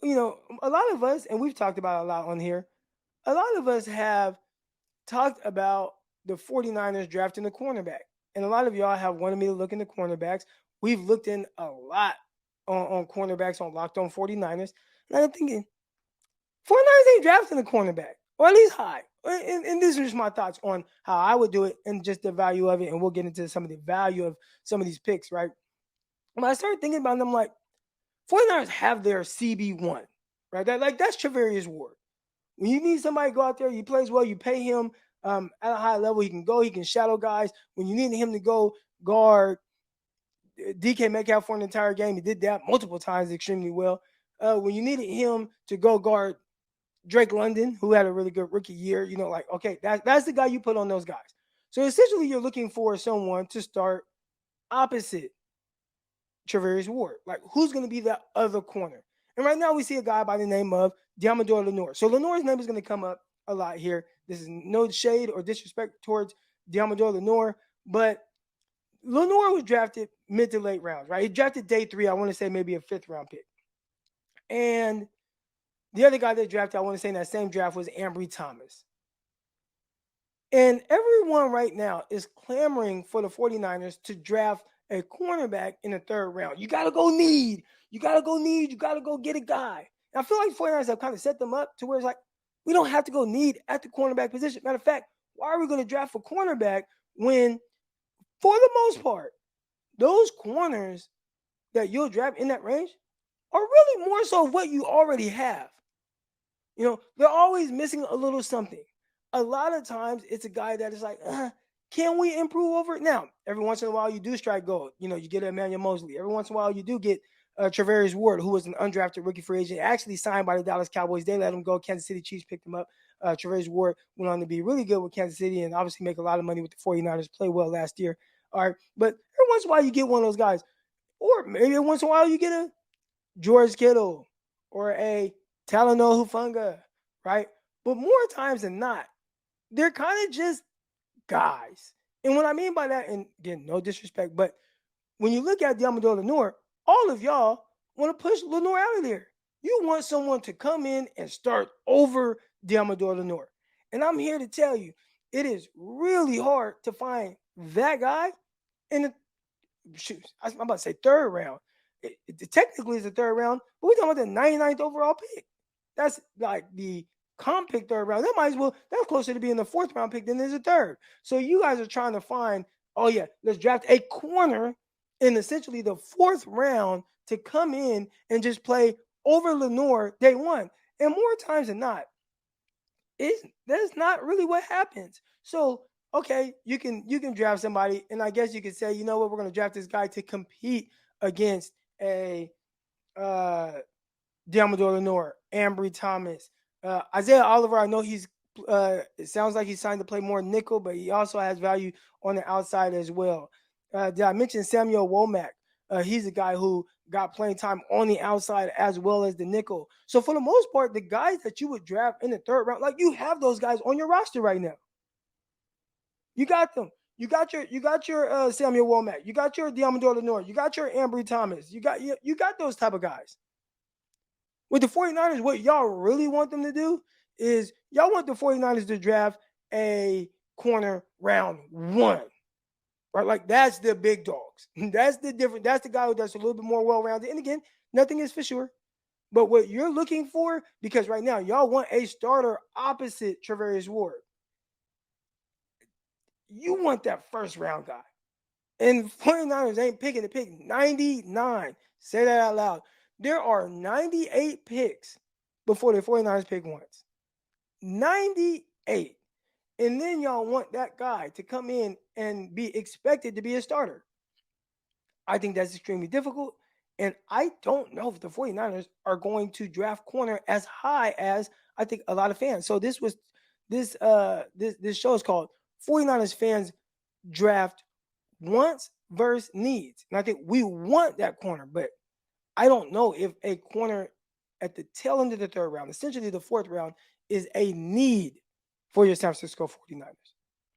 a lot of us, and we've talked about it a lot on here, a lot of us have talked about the 49ers drafting the cornerback. And a lot of y'all have wanted me to look into cornerbacks. We've looked in a lot on cornerbacks on Locked On 49ers. And I'm thinking, 49ers ain't drafting a cornerback, or at least high. And this is just my thoughts on how I would do it and just the value of it. And we'll get into some of the value of some of these picks, right? When I started thinking about them, I'm like, 49ers have their CB1, right? That's Charvarius Ward. When you need somebody to go out there, he plays well, you pay him at a high level. He can go, he can shadow guys. When you need him to go guard DK Metcalf for an entire game, he did that multiple times extremely well. When you needed him to go guard Drake London, who had a really good rookie year, okay, that's the guy you put on those guys. So essentially, you're looking for someone to start opposite Charvarius Ward. Like, who's going to be that other corner? And right now we see a guy by the name of Diamador Lenoir. So Lenoir's name is going to come up a lot here. This is no shade or disrespect towards Diamador Lenoir, but Lenoir was drafted mid to late rounds, right? He drafted day 3, I want to say maybe a 5th round pick. And the other guy that drafted, I want to say in that same draft, was Ambry Thomas. And everyone right now is clamoring for the 49ers to draft a cornerback in the 3rd round. You got to go need. You got to go get a guy. And I feel like 49ers have kind of set them up to where it's like, we don't have to go need at the cornerback position. Matter of fact, why are we going to draft for cornerback when, for the most part, those corners that you'll draft in that range are really more so what you already have? They're always missing a little something. A lot of times it's a guy that is like, can we improve over it? Now, every once in a while you do strike gold. You get Emmanuel Mosley. Every once in a while you do get Charvarius Ward, who was an undrafted rookie free agent, actually signed by the Dallas Cowboys. They let him go. Kansas City Chiefs picked him up. Charvarius Ward went on to be really good with Kansas City and obviously make a lot of money with the 49ers, play well last year. All right, but every once in a while you get one of those guys. Or maybe once in a while you get a George Kittle or a Talanoa Hufanga, right? But more times than not, they're kind of just guys. And what I mean by that, and again, no disrespect, but when you look at Diamador Lenoir, all of y'all want to push Lenoir out of there. You want someone to come in and start over Diamador Lenoir. And I'm here to tell you, it is really hard to find that guy in the, I'm about to say 3rd round. It technically is the 3rd round, but we're talking about the 99th overall pick. That's like the comp pick 3rd round. That's closer to being the 4th round pick than there's a 3rd. So you guys are trying to find, let's draft a corner in essentially the 4th round to come in and just play over Lenoir day 1. And more times than not, that's not really what happens. So, okay, you can draft somebody, and I guess you could say, you know what, we're going to draft this guy to compete against a Diamador Lenoir, Ambry Thomas, Isaiah Oliver. I know he's it sounds like he's signed to play more nickel, but he also has value on the outside as well. Did I mention Samuel Womack? He's a guy who got playing time on the outside as well as the nickel. So for the most part, the guys that you would draft in the 3rd round, like, you have those guys on your roster right now. You got them. You got your Samuel Womack. You got your Diamador Lenoir. You got your Ambry Thomas. You got those type of guys. With the 49ers, what y'all really want them to do is y'all want the 49ers to draft a corner round 1. Right? Like, that's the big dogs. That's the different. That's the guy that's a little bit more well-rounded. And again, nothing is for sure. But what you're looking for, because right now y'all want a starter opposite Charvarius Ward. You want that 1st round guy. And 49ers ain't picking to pick 99. Say that out loud. There are 98 picks before the 49ers pick once. 98. And then y'all want that guy to come in and be expected to be a starter. I think that's extremely difficult. And I don't know if the 49ers are going to draft corner as high as I think a lot of fans. So this show is called 49ers Fans Draft Wants versus Needs. And I think we want that corner, but I don't know if a corner at the tail end of the 3rd round, essentially the 4th round, is a need for your San Francisco 49ers.